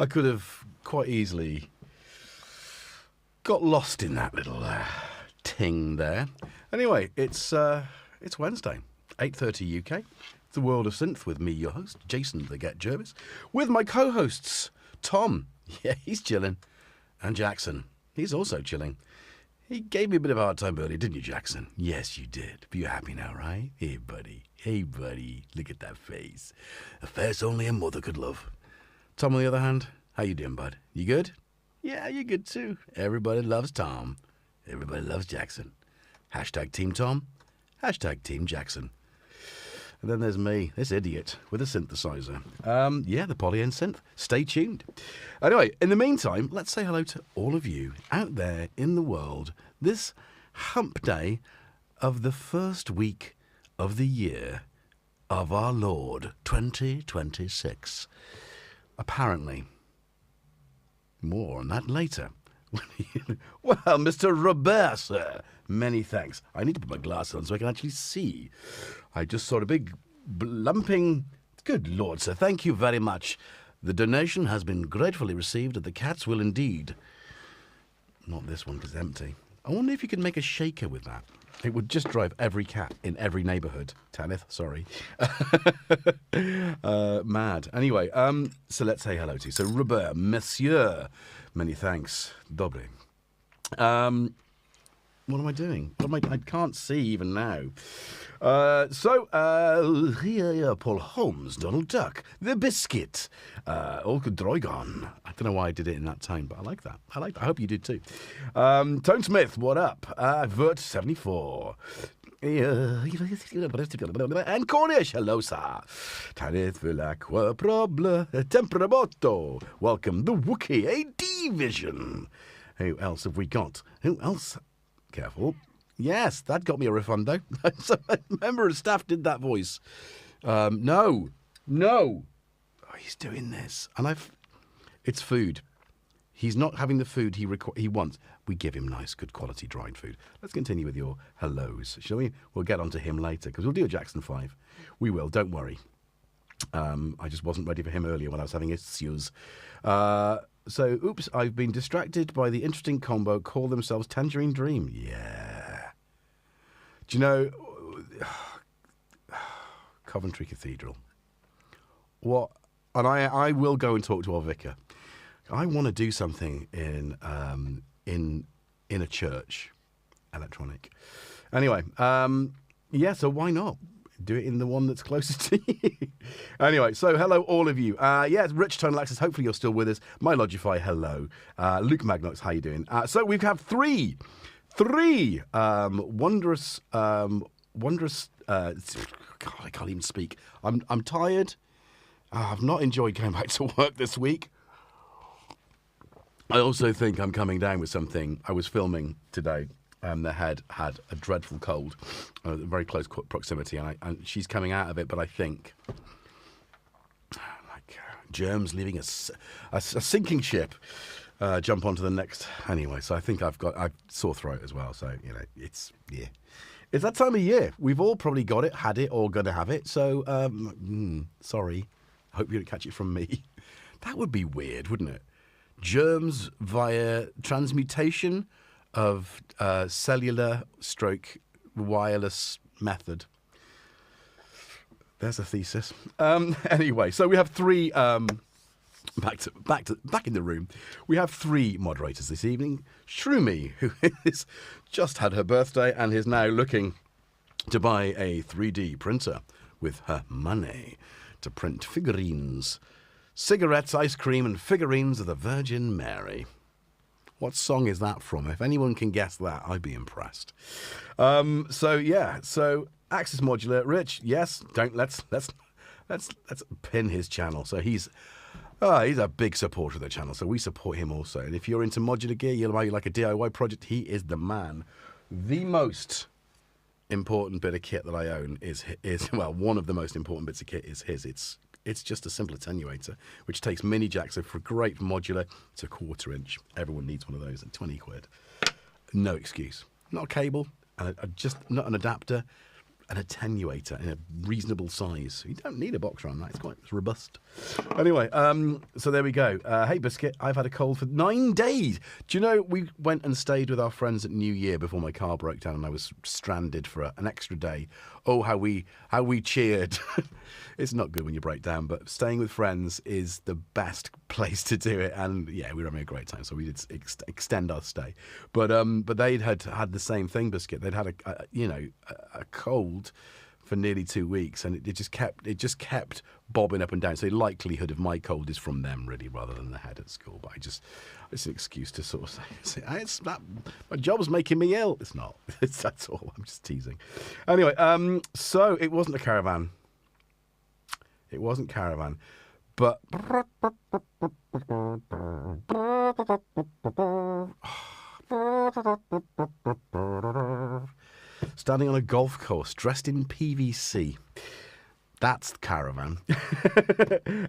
could have quite easily got lost in that little ting there. Anyway, it's Wednesday, 8:30 UK. It's the World of Synth with me, your host, Jason the GetJervis, with my co-hosts, Tom. Yeah, he's chilling. And Jackson. He's also chilling. He gave me a bit of a hard time earlier, didn't you, Jackson? Yes, you did. But you're happy now, right? Hey, buddy. Hey, buddy. Look at that face. A face only a mother could love. Tom, on the other hand, how you doing, bud? You good? Yeah, you good too. Everybody loves Tom. Everybody loves Jackson. Hashtag Team Tom. Hashtag Team Jackson. And then there's me, this idiot, with a synthesizer. Yeah, the Polyend synth. Stay tuned. Anyway, in the meantime, let's say hello to all of you out there in the world this hump day of the first week of the year of our Lord, 2026. Apparently. More on that later. Well, Mr. Robert, sir, many thanks. I need to put my glasses on so I can actually see. I just saw a big lumping... Good Lord, sir, thank you very much. The donation has been gratefully received, and the cats will indeed... Not this one, because it's empty. I wonder if you could make a shaker with that. It would just drive every cat in every neighbourhood. Tanith, sorry. Mad. Anyway, so let's say hello to you. So, Robert, Monsieur, many thanks. Dobre. What am I doing? I can't see even now. Here, Paul Holmes, Donald Duck, The Biscuit, Olga Droigon. I don't know why I did it in that time, but I like that. I hope you did too. Tone Smith, what up? Vert74. And Cornish, hello, sir. Tanith Villacqua Proble, Tempramoto. Welcome, the Wookiee, a Division. Who else have we got? Who else? Careful. Yes, that got me a refundo. So a member of staff did that voice. No. Oh, he's doing this. And it's food. He's not having the food he wants. We give him nice, good quality dried food. Let's continue with your hellos, shall we? We'll get on to him later, because we'll do a Jackson 5. We will, don't worry. I just wasn't ready for him earlier when I was having issues. So, oops, I've been distracted by the interesting combo call themselves Tangerine Dream. Yeah. Do you know, Coventry Cathedral. What? And I will go and talk to our vicar. I want to do something in a church, electronic. Anyway, yeah, so why not? Do it in the one that's closest to you. Anyway, so hello all of you. Yeah, it's Rich Tonal Access. Hopefully you're still with us. My Logify, hello. Luke Magnox, how you doing? So we have three wondrous. God, I can't even speak. I'm tired. I've not enjoyed going back to work this week. I also think I'm coming down with something. I was filming today. They had a dreadful cold, very close proximity, and she's coming out of it. But I think, germs leaving a sinking ship, jump onto the next. Anyway, so I think I've sore throat as well. So it's that time of year. We've all probably got it, had it, or going to have it. So sorry. I hope you don't catch it from me. That would be weird, wouldn't it? Germs via transmutation of cellular stroke wireless method. There's a thesis. Anyway, so we have three back in the room. We have three moderators this evening. Shroomy, who has just had her birthday and is now looking to buy a 3D printer with her money to print figurines, cigarettes, ice cream, and figurines of the Virgin Mary. What song is that from? If anyone can guess that, I'd be impressed. So Axis Modular, Rich, yes. Let's pin his channel. So he's a big supporter of the channel, so we support him also. And if you're into modular gear, you like a DIY project, he is the man. The most important bit of kit that I own is one of the most important bits of kit is his. It's just a simple attenuator, which takes mini jacks. So for great modular, it's a 1/4 inch. Everyone needs one of those at 20 quid. No excuse. Not a cable, just not an adapter. an attenuator in a reasonable size. You don't need a box around that. It's quite robust. Anyway, so there we go. Hey, Biscuit, I've had a cold for 9 days. Do you know, we went and stayed with our friends at New Year before my car broke down and I was stranded for an extra day. Oh, how we cheered. It's not good when you break down, but staying with friends is the best place to do it. And yeah, we were having a great time, so we did extend our stay. But they'd had the same thing, Biscuit. They'd had a cold for nearly 2 weeks, and it just kept bobbing up and down. So the likelihood of my cold is from them, really, rather than the head at school. But it's an excuse to sort of say my job's making me ill. It's not. That's all. I'm just teasing. Anyway, so it wasn't a caravan. It wasn't caravan, but standing on a golf course dressed in PVC. That's caravan.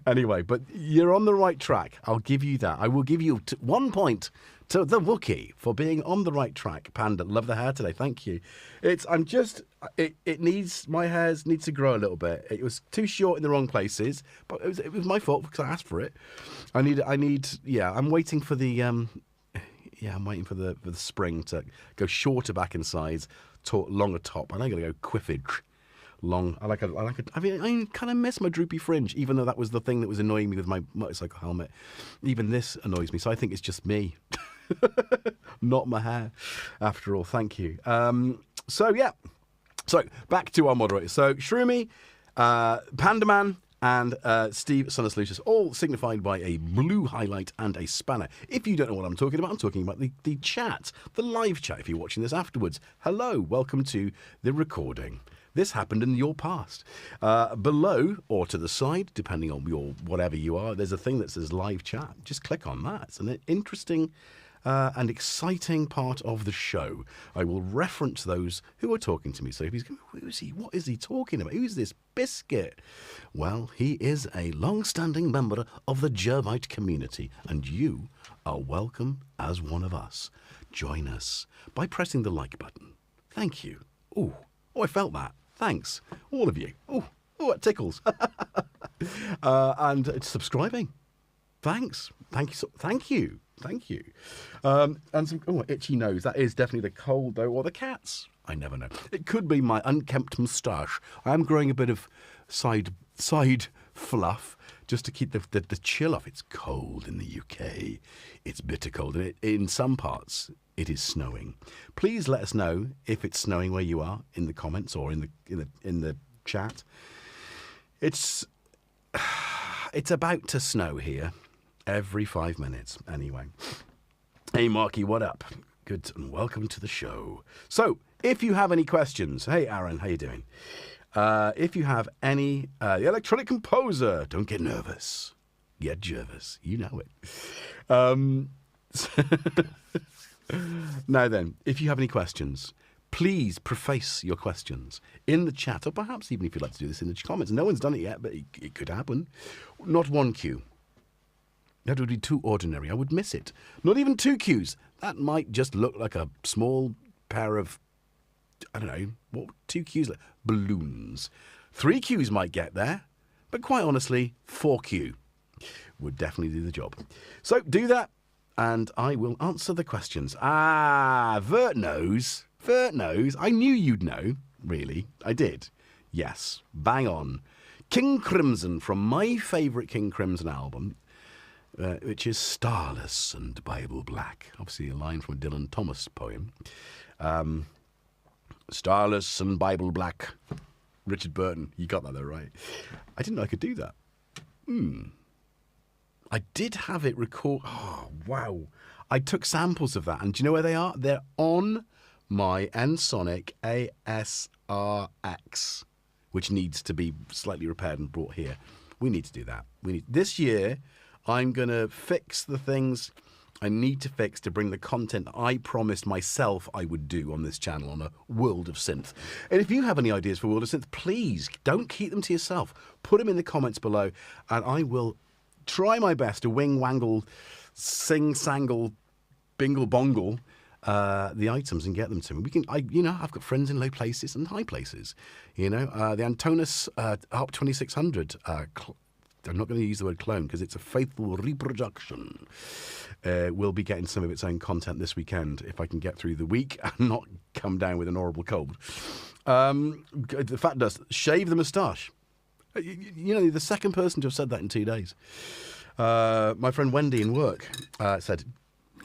Anyway, but you're on the right track. I'll give you that. I will give you 1 point to the Wookiee for being on the right track. Panda, love the hair today. Thank you. My hair needs to grow a little bit. It was too short in the wrong places, but it was my fault because I asked for it. I'm waiting for the I'm waiting for the spring to go shorter back in size, longer top. And I'm going to go quiffage. Long. I kind of miss my droopy fringe, even though that was the thing that was annoying me with my motorcycle helmet. Even this annoys me, so I think it's just me, not my hair. After all, thank you. So back to our moderators. So Shroomy, Pandaman, and Steve Son of Lucius, all signified by a blue highlight and a spanner. If you don't know what I'm talking about the chat, the live chat. If you're watching this afterwards, hello, welcome to the recording. This happened in your past. Below or to the side, depending on your whatever you are, there's a thing that says live chat. Just click on that. It's an interesting and exciting part of the show. I will reference those who are talking to me. So if he's going, who is he? What is he talking about? Who's this Biscuit? Well, he is a long-standing member of the Jervite community, and you are welcome as one of us. Join us by pressing the like button. Thank you. Oh, I felt that. Thanks, all of you. Oh, it tickles. And subscribing. Thanks. Thank you. And some itchy nose. That is definitely the cold, though, or the cat's. I never know. It could be my unkempt moustache. I am growing a bit of side fluff just to keep the chill off. It's cold in the UK. It's bitter cold, and in some parts it is snowing. Please let us know if it's snowing where you are in the comments or in the chat. It's about to snow here every 5 minutes. Anyway, hey Marky, what up? Good and welcome to the show. So, if you have any questions, hey Aaron, how you doing? If you have any, the electronic composer, don't get nervous. GetJervis, you know it. Now then, if you have any questions, please preface your questions in the chat, or perhaps even if you'd like to do this in the comments. No one's done it yet, but it could happen. Not one queue. That would be too ordinary. I would miss it. Not even 2 queues. That might just look like a small pair of, I don't know, what 2 queues? Balloons. 3 queues might get there, but quite honestly, 4 queue would definitely do the job. So do that, and I will answer the questions. Vert knows. I knew you'd know, really. I did. Yes, bang on. King Crimson from my favourite King Crimson album, which is Starless and Bible Black. Obviously a line from a Dylan Thomas poem. Starless and Bible Black. Richard Burton. You got that though, right? I didn't know I could do that. I did have it record. Oh, wow. I took samples of that. And do you know where they are? They're on my Ensonic ASRX, which needs to be slightly repaired and brought here. We need to do that. This year, I'm going to fix the things I need to fix to bring the content I promised myself I would do on this channel on a World of Synth. And if you have any ideas for World of Synth, please don't keep them to yourself. Put them in the comments below, and I will try my best to wing-wangle, sing-sangle, bingle-bongle the items and get them to me. I've got friends in low places and high places. The Antonus ARP 2600. I'm not going to use the word clone because it's a faithful reproduction. We'll be getting some of its own content this weekend if I can get through the week and not come down with an horrible cold. The fact does, shave the moustache. The second person to have said that in 2 days. My friend Wendy in work said,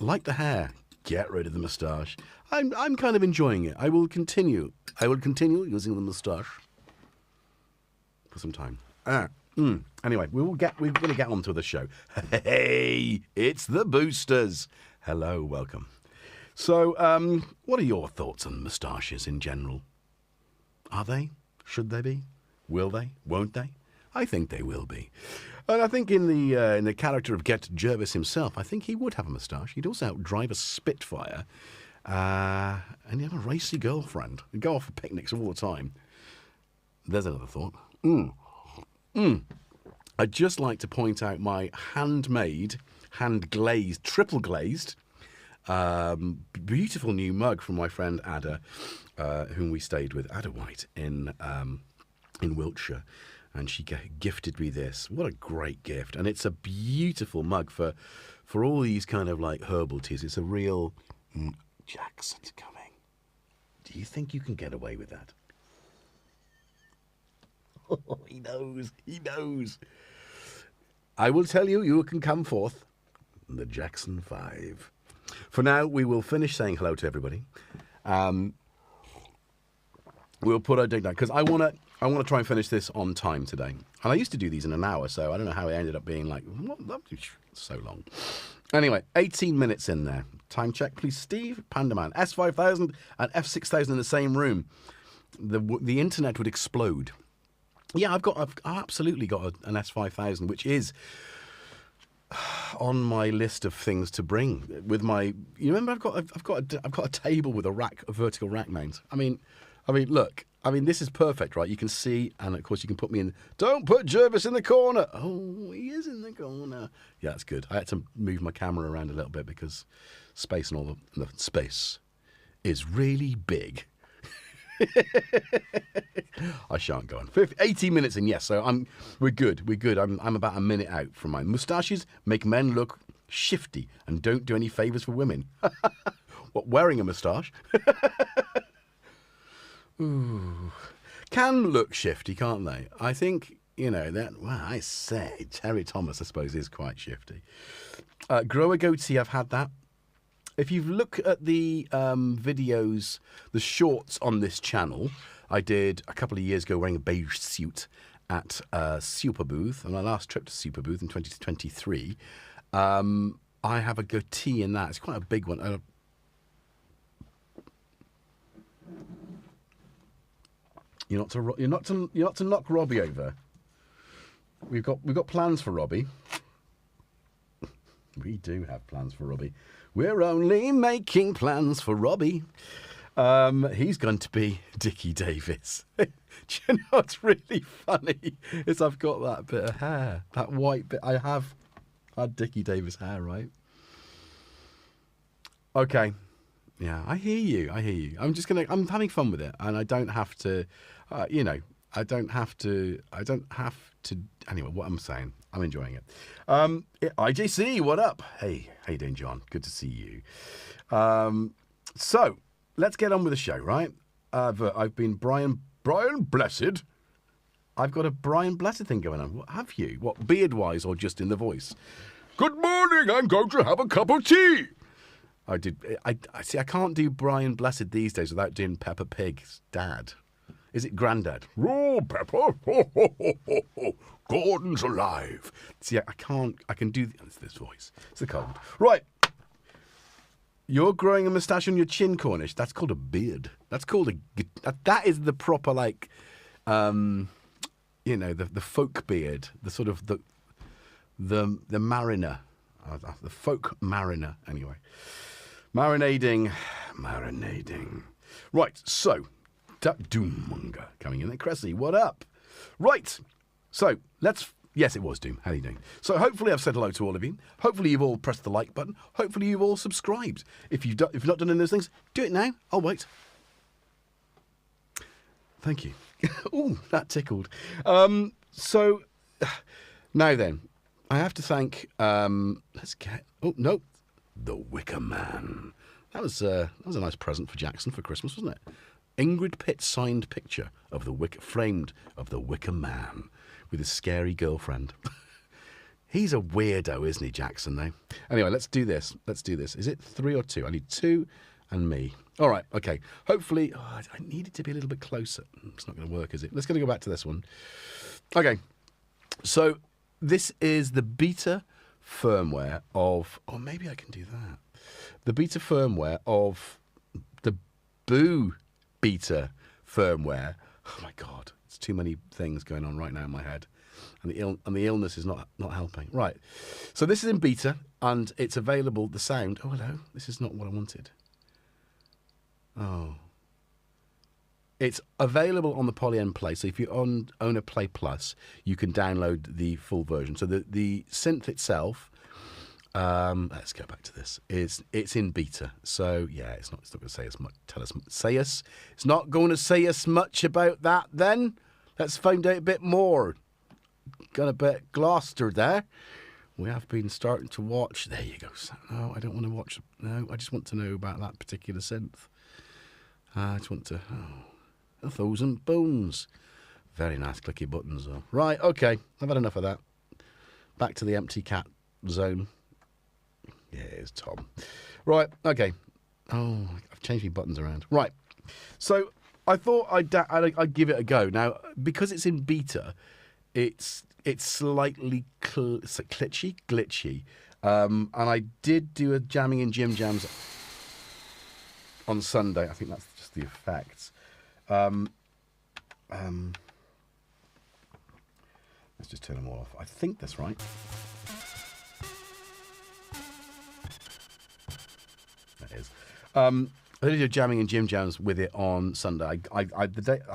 like the hair, get rid of the moustache. I'm kind of enjoying it. I will continue using the moustache for some time. Anyway, we're going to get on to the show. Hey, it's the Boosters. Hello, welcome. So, what are your thoughts on moustaches in general? Are they? Should they be? Will they? Won't they? I think they will be. And I think in the character of GetJervis himself, I think he would have a moustache. He'd also drive a Spitfire, and he'd have a racy girlfriend. He'd go off for picnics all the time. There's another thought. I'd just like to point out my handmade, hand-glazed, triple-glazed, beautiful new mug from my friend Ada, whom we stayed with, Ada White, in Wiltshire. And she gifted me this. What a great gift. And it's a beautiful mug for all these kind of like herbal teas. It's a real... Jackson's coming. Do you think you can get away with that? Oh, he knows. He knows. I will tell you, you can come forth. The Jackson 5. For now, we will finish saying hello to everybody. We'll put our dig down because I want to try and finish this on time today. And I used to do these in an hour, so I don't know how it ended up being like so long. Anyway, 18 minutes in there. Time check, please, Steve. Pandaman, S5000 and F6000 in the same room. The internet would explode. Yeah, I've absolutely got an S5000, which is on my list of things to bring. With my, you remember, I've got a table with a vertical rack mount. I mean, look. I mean, this is perfect, right? You can see, and of course, you can put me in. Don't put Jervis in the corner. Oh, he is in the corner. Yeah, that's good. I had to move my camera around a little bit because space and all the space is really big. I shan't go on. 18 minutes in, yes. So we're good. We're good. I'm about a minute out from mine. Moustaches make men look shifty and don't do any favours for women. What, wearing a moustache? Ooh. Can look shifty, can't they? I think, that, well, I say, Terry Thomas, I suppose, is quite shifty. Grow a goatee, I've had that. If you look at the videos, the shorts on this channel, I did a couple of years ago wearing a beige suit at Superbooth, on my last trip to Superbooth in 2023. I have a goatee in that. It's quite a big one. You're not to knock Robbie over. We've got plans for Robbie. We do have plans for Robbie. We're only making plans for Robbie. He's going to be Dickie Davis. Do you know what's really funny? Is I've got that bit of hair, that white bit. I have had Dickie Davis hair, right? Okay. Yeah, I hear you. I'm having fun with it, and I don't have to, I don't have to, anyway, what I'm saying, I'm enjoying it. IJC, what up? Hey, how you doing, John? Good to see you. So, let's get on with the show, right? I've been Brian Blessed. I've got a Brian Blessed thing going on. What have you? What, beard-wise or just in the voice? Good morning, I'm going to have a cup of tea. I see, I can't do Brian Blessed these days without doing Peppa Pig's dad. Is it Grandad? Oh, Peppa. Gordon's alive. See, I can do this voice. It's the cold. Right. You're growing a moustache on your chin, Cornish. That's called a beard. That's called that is the proper, like, the folk beard. The sort of, the mariner. The folk mariner, anyway. Marinating. Right, so, Doommonger coming in there. Cressy, what up? Right, so, let's Yes, it was Doom. How are you doing? So hopefully I've said hello to all of you. Hopefully you've all pressed the like button. Hopefully you've all subscribed. If you've not done any of those things, do it now. I'll wait. Thank you. Ooh, that tickled. So now then, I have to thank. Let's get. Oh no, the Wicker Man. That was a nice present for Jackson for Christmas, wasn't it? Ingrid Pitt signed picture of the framed of the Wicker Man with his scary girlfriend. He's a weirdo, isn't he, Jackson, though? Anyway, let's do this. Is it 3 or 2? I need 2 and me. All right, okay. Hopefully, I need it to be a little bit closer. It's not going to work, is it? Let's go back to this one. Okay, so this is the beta firmware of... Oh, maybe I can do that. The beta firmware of the Boo beta firmware. Oh, my God. It's too many things going on right now in my head. And the illness is not helping. Right. So this is in beta, and it's available. The sound... Oh, hello. This is not what I wanted. Oh. It's available on the Polyend Play. So if you own a Play Plus, you can download the full version. So the synth itself, let's go back to this. It's in beta. So yeah, it's not going to say us much. It's not going to say us much about that. Then let's find out a bit more. Got a bit Gloucester there. We have been starting to watch. There you go. No, I don't want to watch. No, I just want to know about that particular synth. I just want to... Oh, 1,000 bones. Very nice clicky buttons, though. Right, okay. I've had enough of that. Back to the empty cat zone. Yeah, it's Tom. Right, okay. Oh, I've changed my buttons around. Right. So I thought I'd give it a go. Now, because it's in beta, it's slightly glitchy. And I did do a jamming in Jim Jams on Sunday. I think that's just the effects. Let's just turn them all off. I think that's right. That is. I did a jamming in Jim Jams with it on Sunday. I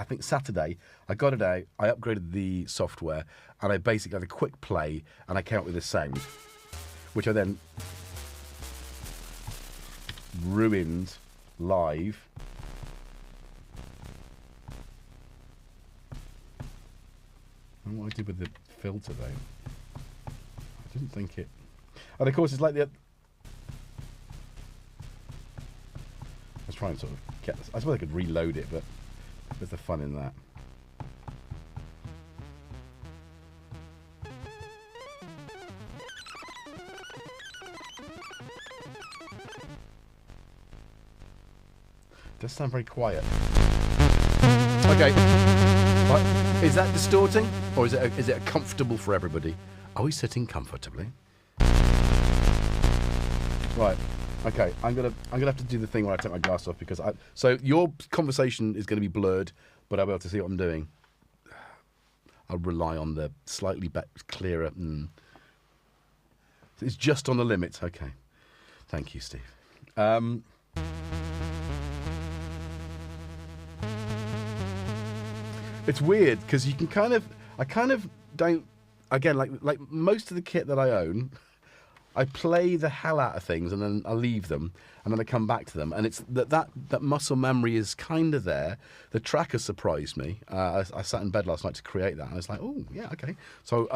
think Saturday, I got it out, I upgraded the software, and I basically had a quick play, and I came up with this sound, which I then ruined live. I don't know what I did with the filter, though. I didn't think it... And, of course, it's like the... I was trying to sort of get this... I suppose I could reload it, but there's the fun in that. It does sound very quiet. Okay. Right. Is that distorting, or is it comfortable for everybody? Are we sitting comfortably? Right. Okay. I'm gonna have to do the thing where I take my glass off because so your conversation is going to be blurred, but I'll be able to see what I'm doing. I'll rely on the slightly clearer. It's just on the limit. Okay. Thank you, Steve. It's weird because you can I kind of don't, again, like most of the kit that I own, I play the hell out of things and then I leave them and then I come back to them, and it's that muscle memory is kind of there. The tracker surprised me. I sat in bed last night to create that and I was like, oh yeah, okay. So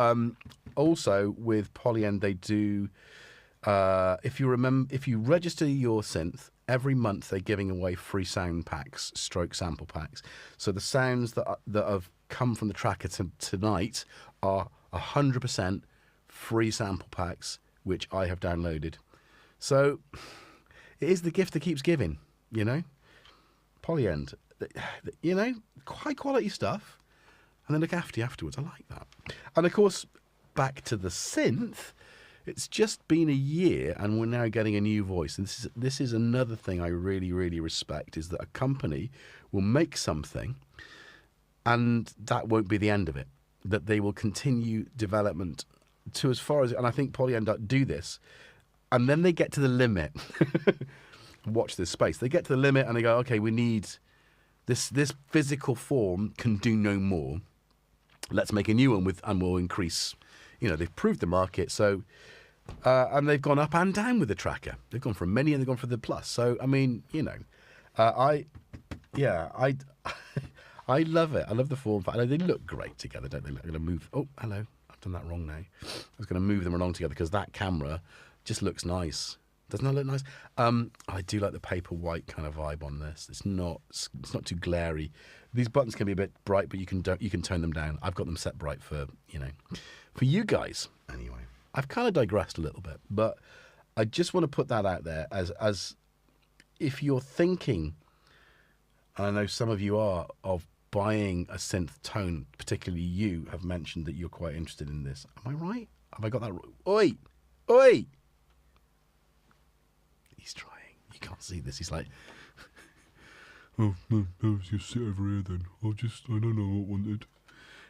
also with Polyend they do, if you register your synth, every month they're giving away free sound packs, stroke sample packs. So the sounds that have come from the tracker tonight are 100% free sample packs, which I have downloaded. So it is the gift that keeps giving, you know? Polyend, you know, high quality stuff, and then look after you afterwards. I like that. And of course, back to the synth. It's just been a year and we're now getting a new voice. And this is another thing I really, really respect, is that a company will make something and that won't be the end of it. That they will continue development to as far as... And I think Polyend do this. And then they get to the limit. Watch this space. They get to the limit and they go, okay, we need... This physical form can do no more. Let's make a new one and we'll increase... they've proved the market. So, and they've gone up and down with the tracker. They've gone for a mini and they've gone for the plus. So, I mean, I I love it. I love the form factor. They look great together, don't they? I'm going to move. Oh, hello. I've done that wrong now. I was going to move them along together because that camera just looks nice. Doesn't that look nice? I do like the paper white kind of vibe on this. It's not too glary. These buttons can be a bit bright, but you can tone them down. I've got them set bright for you guys. Anyway, I've kind of digressed a little bit, but I just want to put that out there as if you're thinking, and I know some of you are, of buying a synth tone, particularly you have mentioned that you're quite interested in this. Am I right? Have I got that right? Oi! Oi! He's trying. You can't see this. He's like, oh, no, just sit over here then. I don't know what I wanted.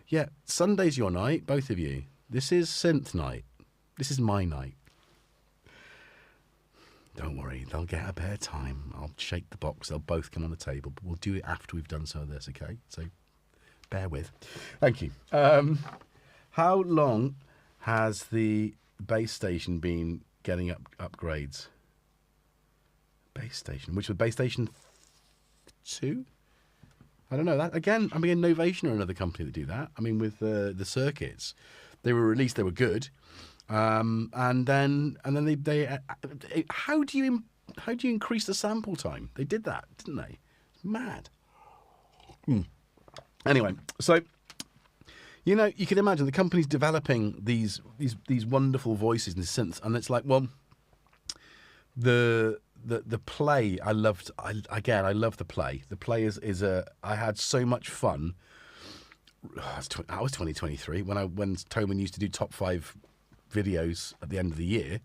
Yeah, Sunday's your night, both of you. This is synth night. This is my night. Don't worry, they'll get a better time. I'll shake the box. They'll both come on the table, but we'll do it after we've done some of this, okay? So bear with. Thank you. How long has the base station been getting upgrades? Base station, which was base station 2? I don't know. That again, I mean, Novation are another company that do that. I mean, with the circuits, they were released, they were good. And then they how do you increase the sample time? They did that, didn't they? It's mad. Anyway, so you can imagine the company's developing these wonderful voices and synths, and it's like, well, the play I loved. I love the play. The play is I had so much fun. I was 2023 when Toman used to do top 5 videos at the end of the year.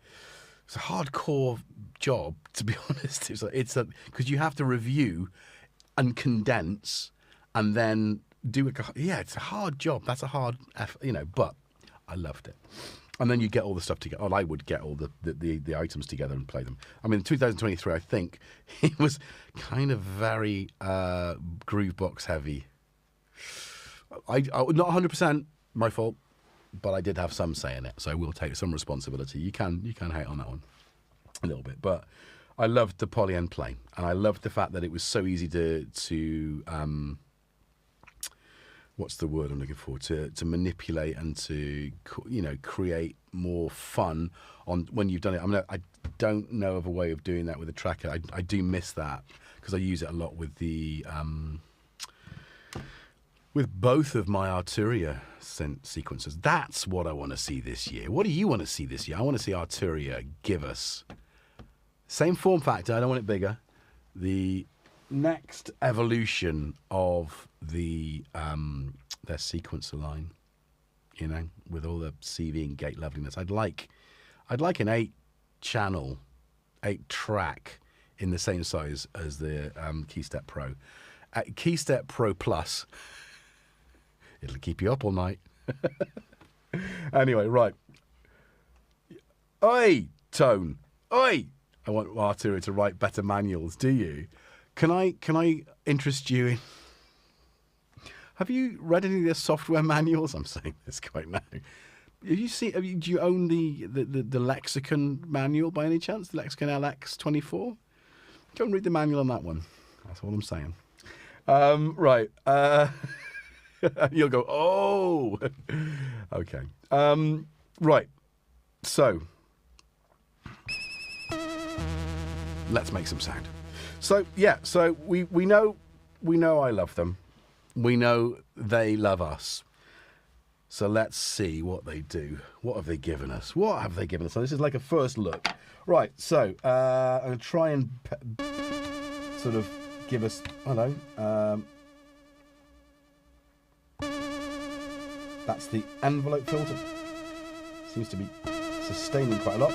It's a hardcore job, to be honest. It's because you have to review and condense and then do it. Yeah, it's a hard job. That's a hard effort, but I loved it. And then you get all the stuff together. Well, I would get all the items together and play them. I mean, in 2023, I think it was kind of very groovebox heavy. I not 100% my fault, but I did have some say in it, so we'll take some responsibility. You can hate on that one a little bit, but I loved the Polyend play, and I loved the fact that it was so easy to what's the word I'm looking for, to manipulate and to create more fun on when you've done it. I mean, I don't know of a way of doing that with a tracker. I do miss that because I use it a lot with the with both of my Arturia synth sequencers. That's what I want to see this year. What do you want to see this year? I want to see Arturia give us same form factor. I don't want it bigger. The next evolution of the their sequencer line, with all the CV and gate loveliness. I'd like an 8-channel, 8-track in the same size as the Keystep Pro. Keystep Pro Plus. It'll keep you up all night. Anyway, right. Oi, Tone. Oi! I want Arturia to write better manuals, do you? Can I interest you in... Have you read any of their software manuals? I'm saying this quite now. Do you own the Lexicon manual by any chance? The Lexicon LX24? Go and read the manual on that one. That's all I'm saying. Right. You'll go, oh! Okay. Right. So, let's make some sound. So, yeah. So, we know I love them. We know they love us. So let's see what they do. What have they given us? So this is like a first look. Right, so I'm going to try and sort of give us, that's the envelope filter. Seems to be sustaining quite a lot.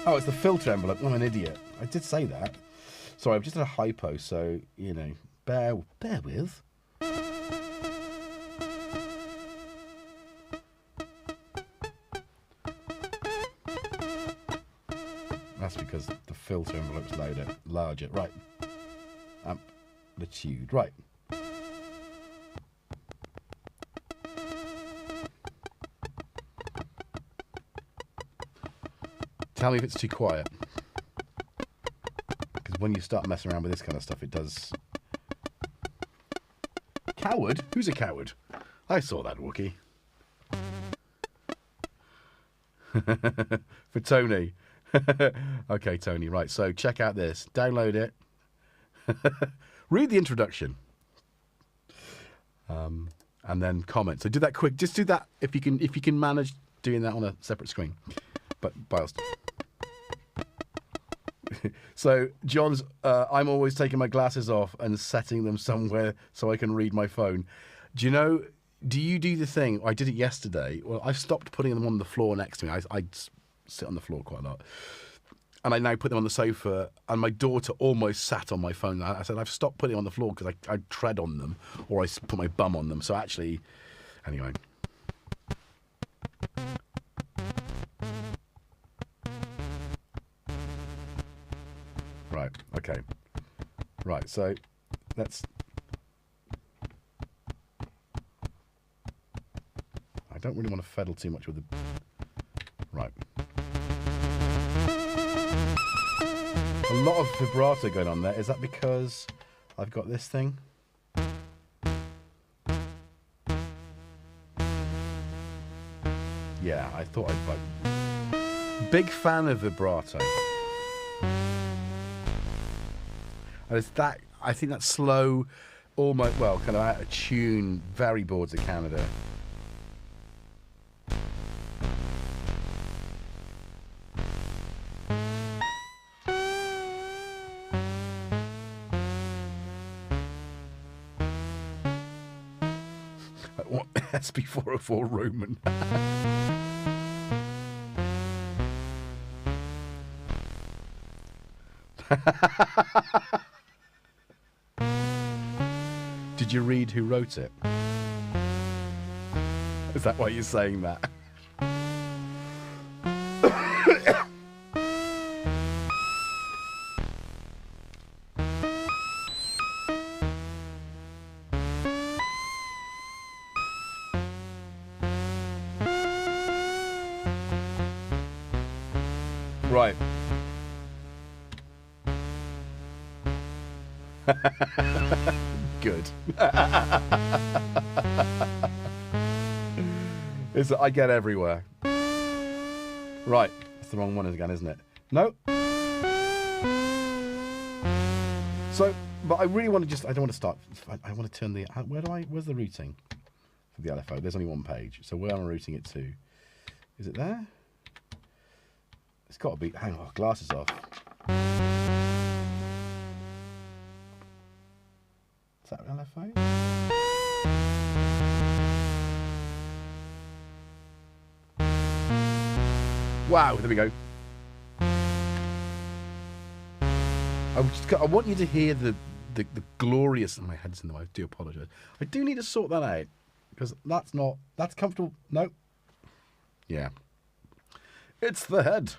Oh, it's the filter envelope. I'm an idiot. I did say that. Sorry, I've just had a hypo, so, bear with. That's because the filter envelope's larger. Right. Amplitude. Right. Tell me if it's too quiet. Because when you start messing around with this kind of stuff, it does... Coward? Who's a coward? I saw that, Wookie. For Tony. Okay, Tony, right. So check out this. Download it. Read the introduction. And then comment. So do that quick. Just do that if you can manage doing that on a separate screen. But BIOS. So John's. I'm always taking my glasses off and setting them somewhere so I can read my phone. Do you know? Do you do the thing? I did it yesterday. Well, I've stopped putting them on the floor next to me. I sit on the floor quite a lot. And I now put them on the sofa, and my daughter almost sat on my phone. I said, I've stopped putting them on the floor because I tread on them, or I put my bum on them. So actually, anyway. Right, okay. Right, so let's... I don't really want to fiddle too much with the... Right. A lot of vibrato going on there. Is that because I've got this thing? Yeah, I thought I'd like... Big fan of vibrato. And it's that... I think that slow, almost, well, kind of out of tune, very Boards of Canada. SP404 Roman. Did you read who wrote it? Is that why you're saying that? Right. Good. I get everywhere. Right. That's the wrong one again, isn't it? No. So, but I really want to just... I don't want to start... I want to turn the... Where's the routing for the LFO? There's only one page. So where am I routing it to? Is it there? It's got to be... Hang on, glasses off. Is that LFO? Wow, there we go. I want you to hear the glorious... My head's in the way, I do apologise. I do need to sort that out. Because that's not... That's comfortable. No. Yeah. It's the head.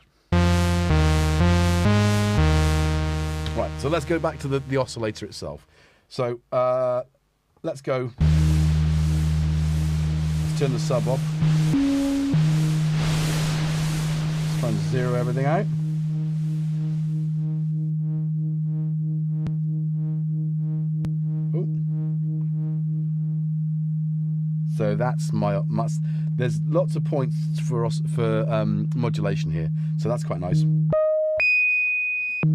Right, so let's go back to the oscillator itself. So, let's go. Let's turn the sub off. Let's try and zero everything out. Ooh. So that's there's lots of points for modulation here. So that's quite nice.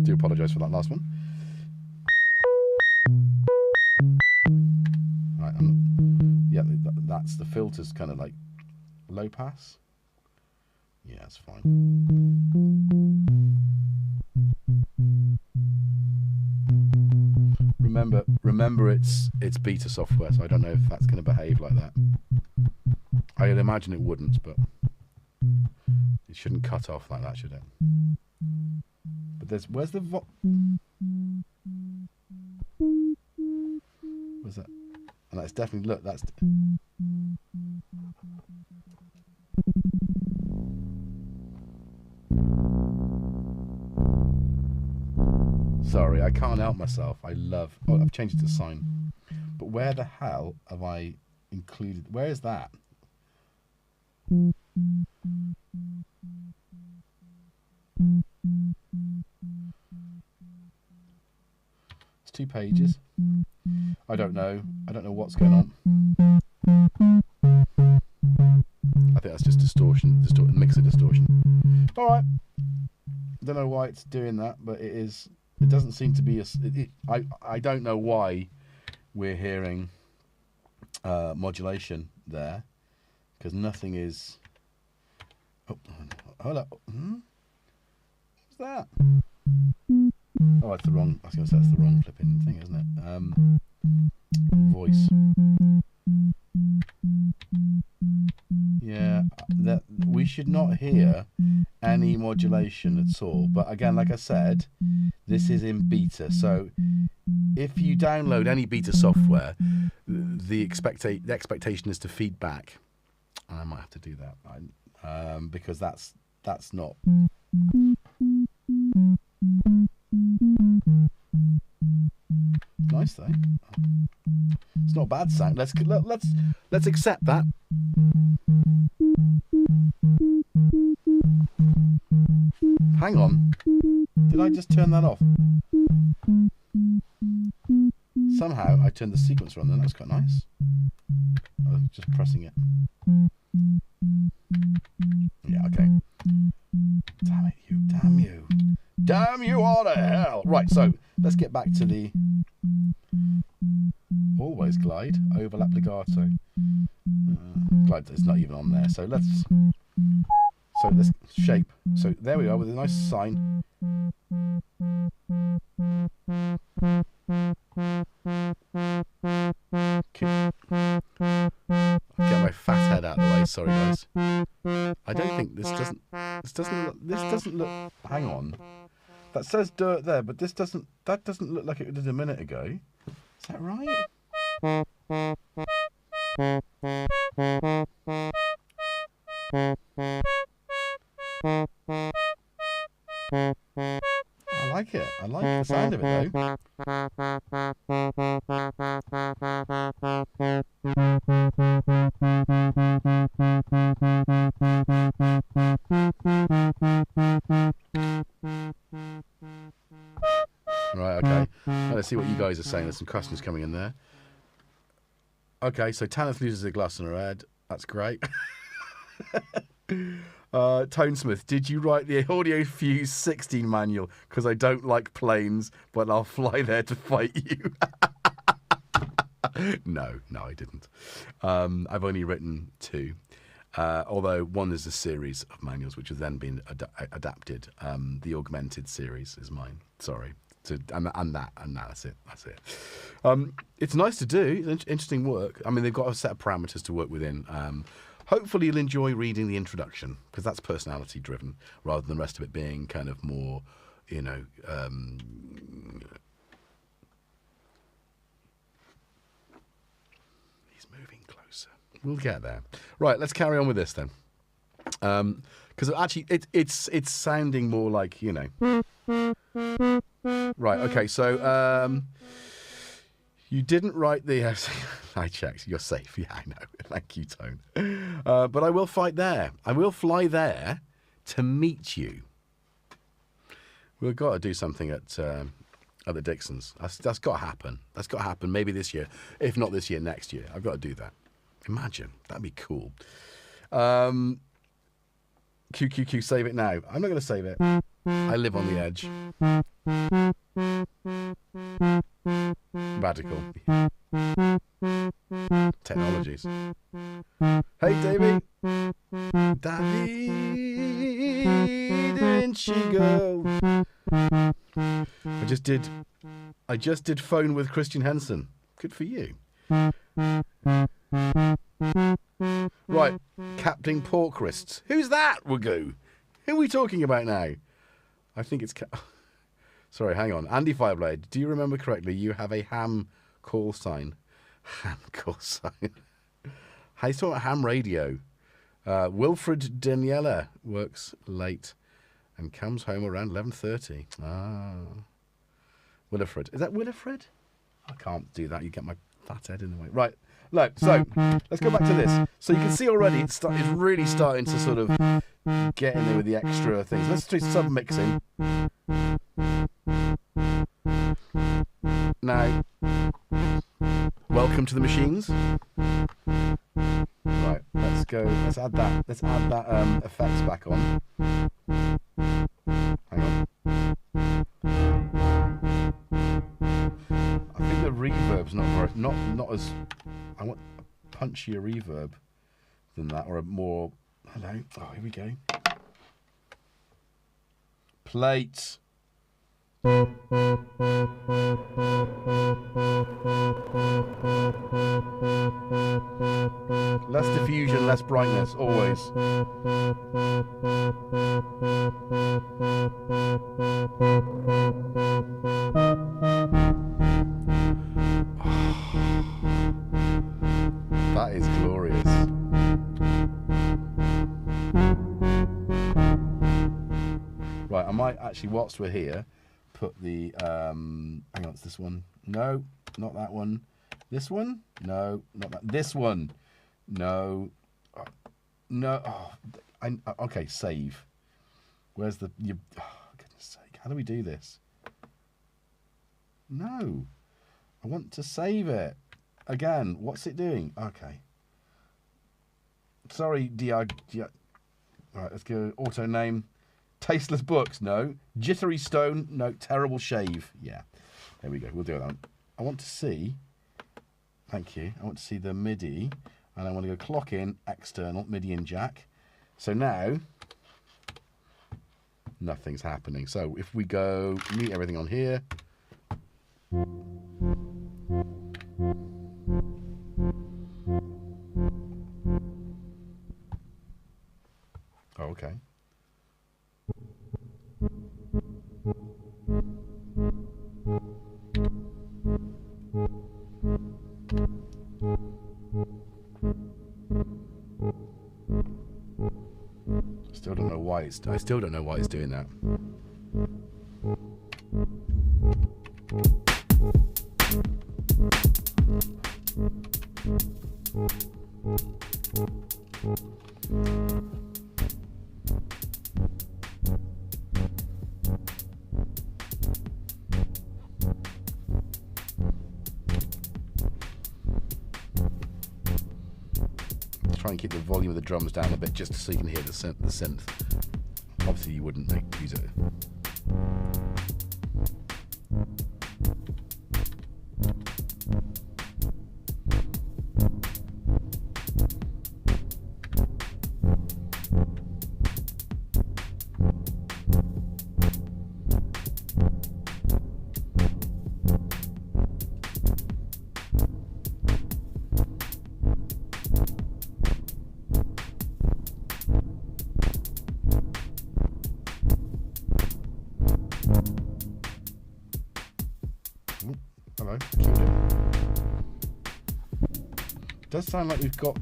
Do apologise for that last one. Right, yeah, that's the filter's kind of like low pass. Yeah, that's fine. Remember, it's beta software, so I don't know if that's going to behave like that. I'd imagine it wouldn't, but it shouldn't cut off like that, should it? But where's the where's that? And that's definitely, look, that's... Sorry, I can't help myself. Oh, I've changed it to sine. But where the hell have I included... Where is that? 2 pages. I don't know what's going on. I think that's just distortion, mixer distortion. All right. Don't know why it's doing that, but it is. It doesn't seem to be I don't know why we're hearing modulation there, because nothing is. Oh, hold up. What's that? Oh, that's the wrong. I was going to say that's the wrong flipping thing, isn't it? Voice. Yeah, that we should not hear any modulation at all. But again, like I said, this is in beta. So if you download any beta software, the expectation is to feed back. I might have to do that because that's not. Nice though. It's not a bad sound. Let's accept that. Hang on. Did I just turn that off? Somehow I turned the sequencer on then. That was quite nice. I was just pressing it. Yeah, okay. Damn it, you. Damn you. Damn you all to hell. Right, so let's get back to the always glide, overlap legato. Glide is not even on there. So let's shape. So there we are with a nice sine. Get my fat head out of the way. Sorry, guys. I don't think this doesn't look. Hang on. That says dirt there, but that doesn't look like it did a minute ago. Is that right? I like it. I like the sound of it though. Right, okay. Let's see what you guys are saying. There's some questions coming in there. Okay, so Tanith loses a glass on her head. That's great. Tonesmith, did you write the Audio Fuse 16 manual? Because I don't like planes, but I'll fly there to fight you. No, I didn't. I've only written 2. Although one is a series of manuals which have then been adapted. The augmented series is mine. Sorry. And that's it. It's nice to do. It's interesting work. I mean, they've got a set of parameters to work within. Hopefully you'll enjoy reading the introduction, because that's personality driven rather than the rest of it being kind of more, you know, he's moving closer. We'll get there. Right, let's carry on with this then. Because actually it's sounding more like, you know. Right, okay, so you didn't write the... I checked, you're safe. Yeah, I know. Thank you, Tone. But I will fight there. I will fly there to meet you. We've got to do something at the Dixons. That's got to happen. That's got to happen maybe this year. If not this year, next year. I've got to do that. Imagine. That'd be cool. QQQ, save it now. I'm not going to save it. I live on the edge. Radical. Technologies. Hey, Davey. David and she go. I just did phone with Christian Henson. Good for you. Right, Captain Porkwrists. Who's that, Wagoo? Who are we talking about now? I think it's... Sorry, hang on. Andy Fireblade, do you remember correctly? You have a ham call sign. Ham call sign. I saw a ham radio. Wilfred Daniela works late and comes home around 11:30. Ah. Willifred. Is that Willifred? I can't do that. You get my fat head in the way. Right. Look, so let's go back to this. So you can see already it's really starting to sort of get in there with the extra things. Let's do sub-mixing. now. Welcome to the machines. Right, let's go. Let's add that. Let's add that effects back on. Hang on. I think the reverb's not as. I want a punchier reverb than that, or a more. Hello. Oh, here we go. Plates. Less diffusion, less brightness, always. That is glorious. Right, I might actually, whilst we're here, put the hang on, it's this one. No, not that one. This one? No, not that. This one. No. No. Oh, okay, save. Where's the oh, goodness sake. How do we do this? No. I want to save it. Again, what's it doing? Okay. Sorry, Diag. Right, let's go auto name. Tasteless books, no. Jittery stone, no. Terrible shave, yeah. There we go, we'll do that. I want to see, thank you, I want to see the MIDI, and I want to go clock in, external, MIDI in jack. So now, nothing's happening. So if we go mute everything on here. Oh, okay. I still don't know why it's doing that. Try and keep the volume of the drums down a bit just so you can hear the synth. Obviously you wouldn't use it. Hello, killed it. Does sound like we've got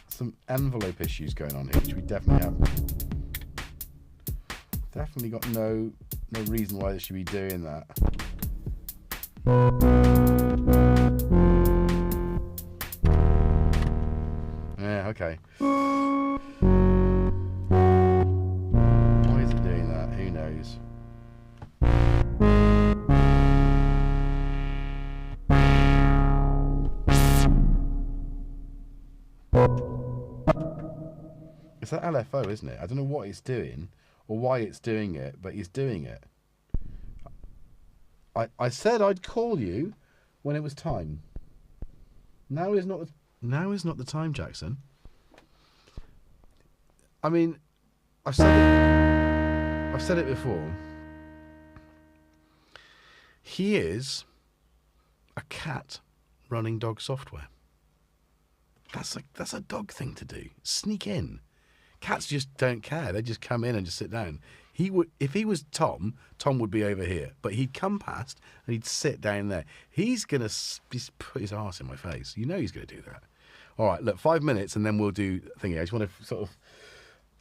some envelope issues going on here, which we definitely have. Definitely got no reason why they should be doing that. Yeah, okay. Why is it doing that? Who knows? It's that LFO, isn't it? I don't know what it's doing or why it's doing it, but it's doing it. I said I'd call you when it was time. Now is not the time, Jackson. I mean, I've said it before. He is a cat running dog software. That's a dog thing to do. Sneak in. Cats just don't care. They just come in and just sit down. He would, if he was Tom would be over here, but he'd come past and he'd sit down there. He's gonna just put his arse in my face. You know he's gonna do that. All right, look, 5 minutes and then we'll do thingy. I just want to sort of,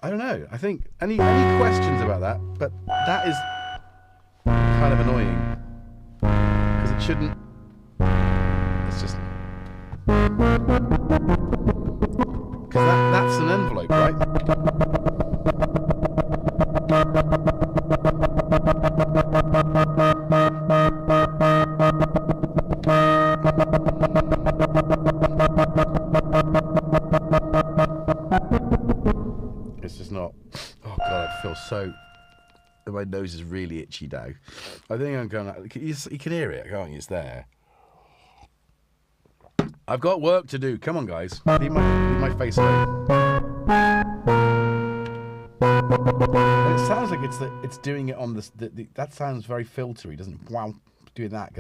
I don't know. I think any questions about that? But that is kind of annoying because it shouldn't. It's just. Because that's an envelope, right? My nose is really itchy now. I think I'm going. You can hear it, can't you? It's there. I've got work to do. Come on, guys. Leave my face alone. And it sounds like it's doing it on this. That sounds very filtery, doesn't it? Wow, doing that.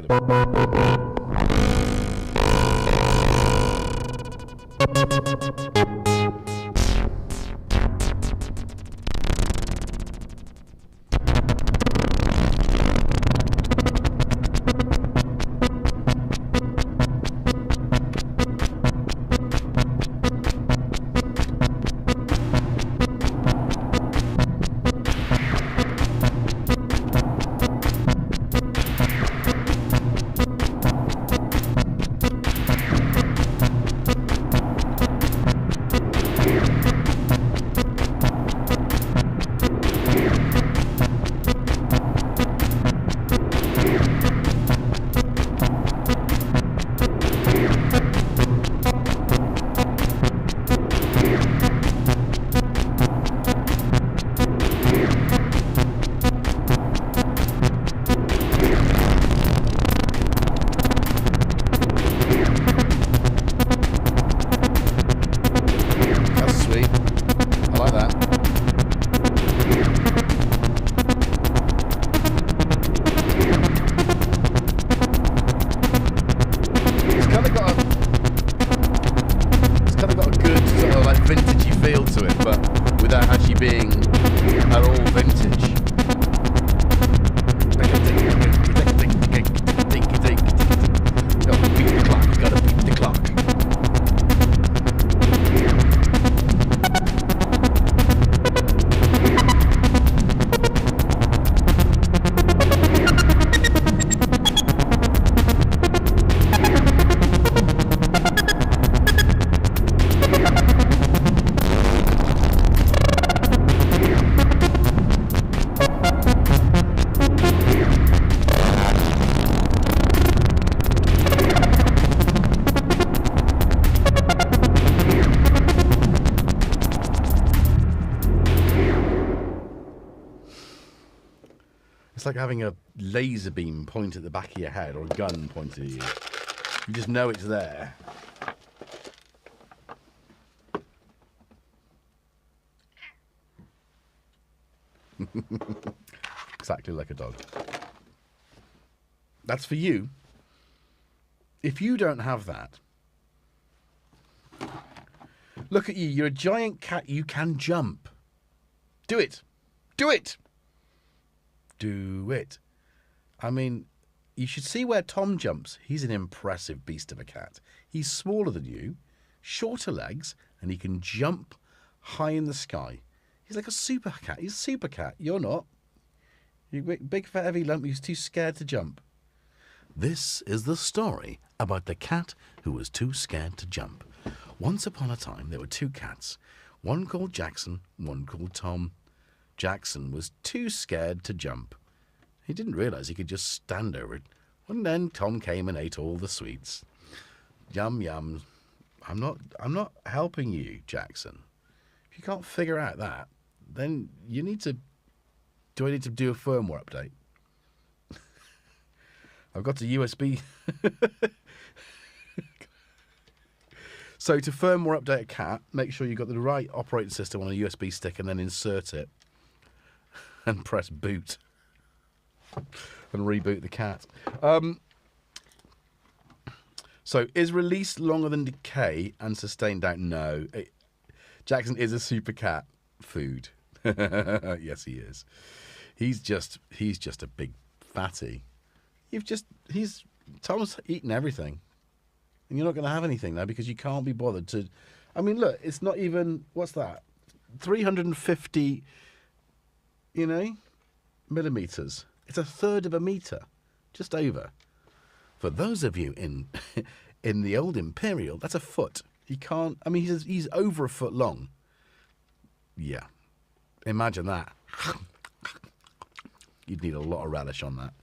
Like having a laser beam point at the back of your head or a gun pointed at you. You just know it's there. Exactly like a dog. That's for you. If you don't have that, look at you. You're a giant cat. You can jump. Do it. Do it. Do it. I mean, you should see where Tom jumps. He's an impressive beast of a cat. He's smaller than you, shorter legs, and he can jump high in the sky. He's like a super cat. He's a super cat. You're not. You're big, fat, heavy lump. He's too scared to jump. This is the story about the cat who was too scared to jump. Once upon a time, there were two cats. One called Jackson, one called Tom. Jackson was too scared to jump. He didn't realize he could just stand over it. And then Tom came and ate all the sweets. Yum, yum. I'm not helping you, Jackson. If you can't figure out that, then you need to... Do I need to do a firmware update? I've got a USB... So to firmware update a cat, make sure you've got the right operating system on a USB stick and then insert it. And press boot. And reboot the cat. So, is release longer than decay and sustained out? No. Jackson is a super cat food. Yes, he is. He's just a big fatty. Tom's eaten everything. And you're not going to have anything now because you can't be bothered to... I mean, look, it's not even... What's that? 350... millimeters. It's a third of a meter, just over. For those of you in the old Imperial, that's a foot. He can't. I mean, he's over a foot long. Yeah, imagine that. You'd need a lot of relish on that.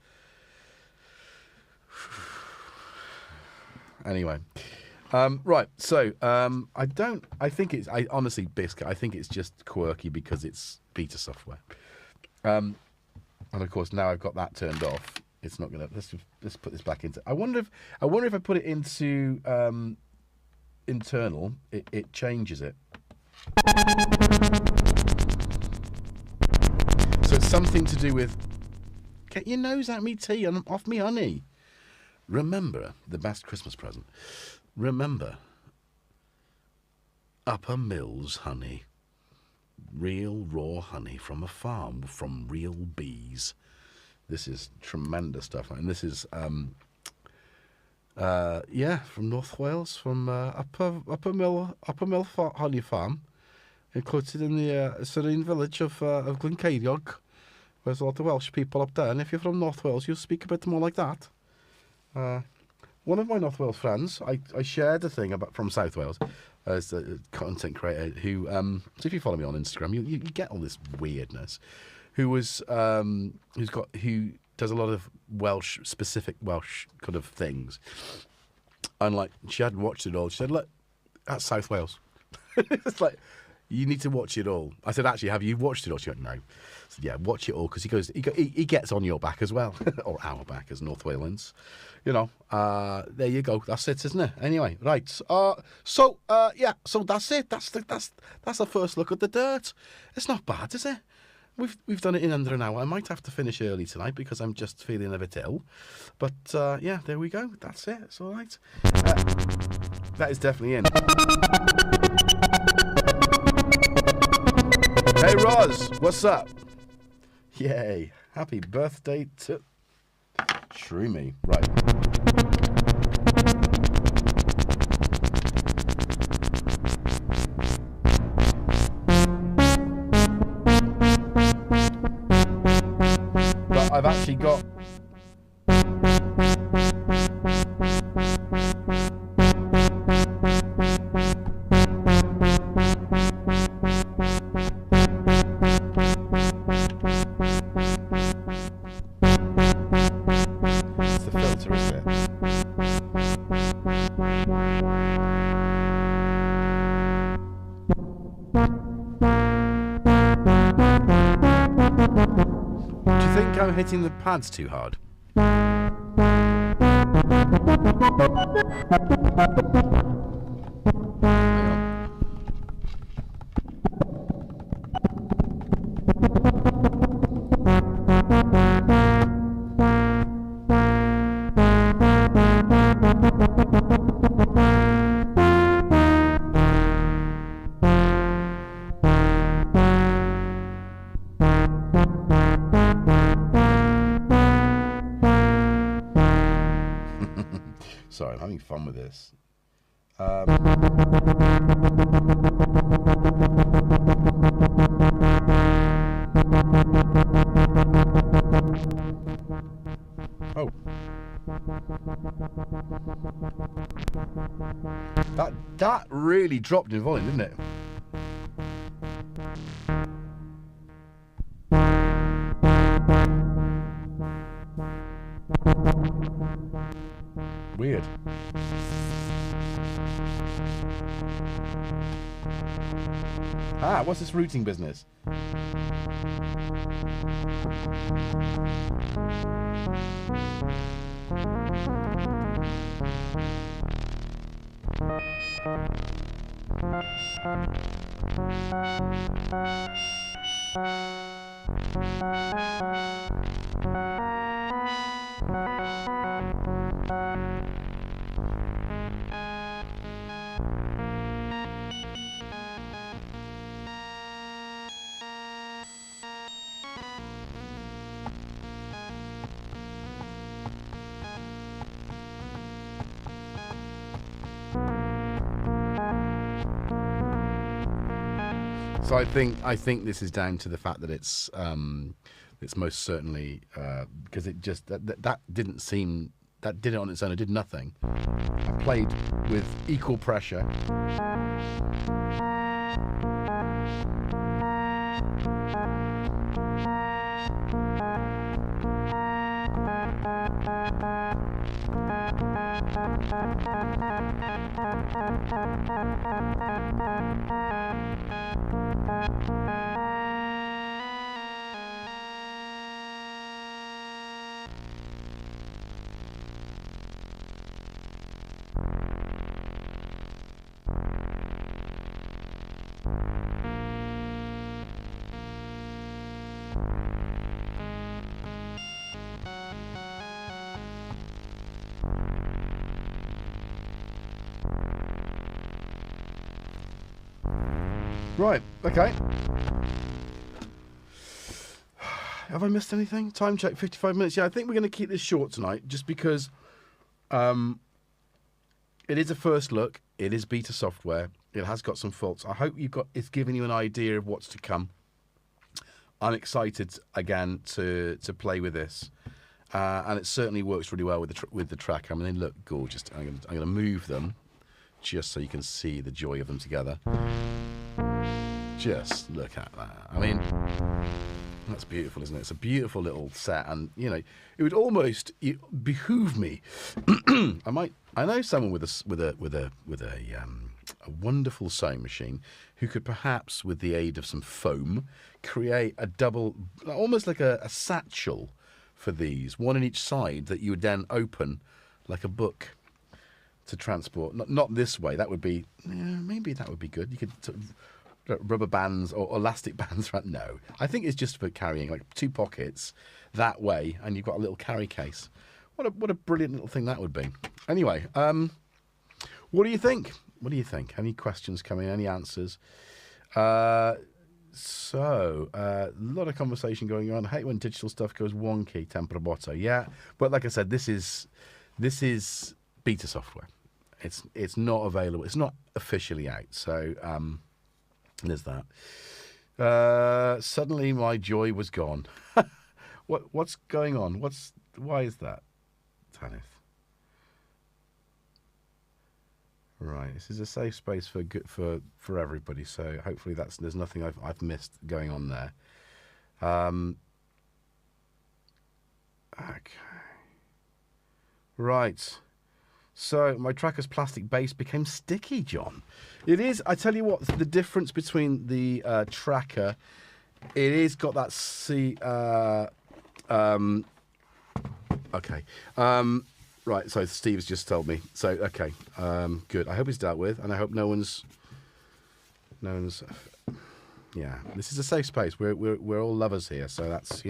Anyway, right. So I think it's. I honestly, Biscuit. I think it's just quirky because it's beta software. And of course, now I've got that turned off. It's not gonna. Let's put this back into. I wonder if I put it into internal, it changes it. So it's something to do with. Get your nose out me tea and off me honey. Remember the best Christmas present. Remember Upper Mills honey. Real raw honey from a farm from real bees. This is tremendous stuff, and this is from North Wales, from Upper Mill Honey Farm, included in the serene village of Glenceiriog. There's a lot of Welsh people up there, and if you're from North Wales, you speak a bit more like that. One of my North Wales friends, I shared a thing about from South Wales as a content creator who, so if you follow me on Instagram, you get all this weirdness. Who does a lot of specific Welsh kind of things. And like, she hadn't watched it all. She said, look, that's South Wales. It's like, you need to watch it all. I said, actually, have you watched it all? She went, no. I said, yeah, watch it all, because he gets on your back as well, or our back as North Walians. You know, there you go. That's it, isn't it? Anyway, right. So that's it. That's the first look at the dirt. It's not bad, is it? We've done it in under an hour. I might have to finish early tonight because I'm just feeling a bit ill. But yeah, there we go. That's it. It's all right. That is definitely in. Hey, Roz, what's up? Yay. Happy birthday to Shroomy. Right. But I've actually got... It's the filter, isn't it? Do you think I'm hitting the pads too hard? Hang on. Sorry, I'm having fun with this. Oh. That really dropped in volume, didn't it? Weird. What's this routing business? So I think this is down to the fact that it's most certainly because it just that didn't seem, that did it on its own. It did nothing. I played with equal pressure. Right, okay. Have I missed anything? Time check, 55 minutes. Yeah, I think we're going to keep this short tonight just because it is a first look. It is beta software. It has got some faults. I hope it's given you an idea of what's to come. I'm excited again to play with this. And it certainly works really well with the track. I mean, they look gorgeous. I'm going to move them just so you can see the joy of them together. Just look at that. I mean, that's beautiful, isn't it? It's a beautiful little set, and you know, it would almost behoove me. I know someone with a wonderful sewing machine who could perhaps, with the aid of some foam, create a double, almost like a satchel for these, one on each side that you would then open like a book to transport. Not this way. That would be maybe that would be good. You could. Rubber bands or elastic bands, right? No, I think it's just for carrying, like 2 pockets that way, and you've got a little carry case. What a brilliant little thing that would be. Anyway, what do you think? What do you think? Any questions coming? Any answers? A lot of conversation going on. I hate when digital stuff goes wonky. Temperoboto, yeah, but like I said, this is beta software. It's not available. It's not officially out. So. There's that. Suddenly my joy was gone. What's going on? Why is that, Tanith? Right, this is a safe space for everybody. So hopefully there's nothing I've missed going on there. Okay. Right. So my tracker's plastic base became sticky, John. It is. I tell you what, the difference between the tracker, it is got that okay. Right. So Steve's just told me. So okay. Good. I hope it's dealt with, and I hope no one's. Yeah. This is a safe space. We're all lovers here, so that's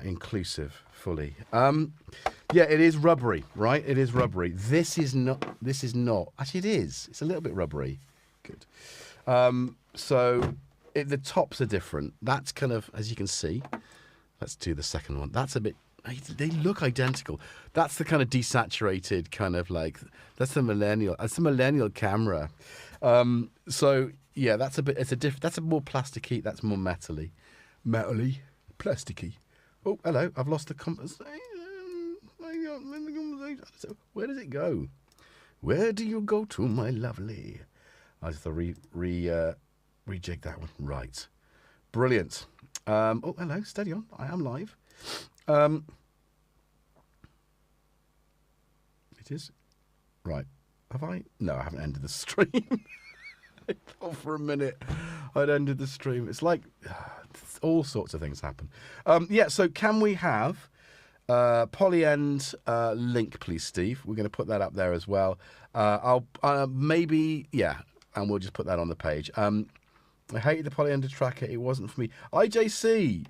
inclusive fully. Yeah, it is rubbery, right? It is rubbery. This is not. Actually, it is. It's a little bit rubbery. Good. So the tops are different. That's kind of, as you can see. Let's do the second one. That's a bit. They look identical. That's the kind of desaturated kind of like. That's the millennial. That's the millennial camera. So yeah, that's a bit. It's a different. That's a more plasticky. That's more metally, plasticky. Oh, hello. I've lost the conversation. Where does it go? Where do you go to, my lovely? I have to rejig that one. Right. Brilliant. Oh, hello. Steady on. I am live. It is. Right. Have I? No, I haven't ended the stream. I thought for a minute I'd ended the stream. It's like all sorts of things happen. Yeah, so can we have Polyend link, please, Steve? We're going to put that up there as well. I'll maybe, yeah, and we'll just put that on the page. I hated the Polyend tracker. It wasn't for me. IJC,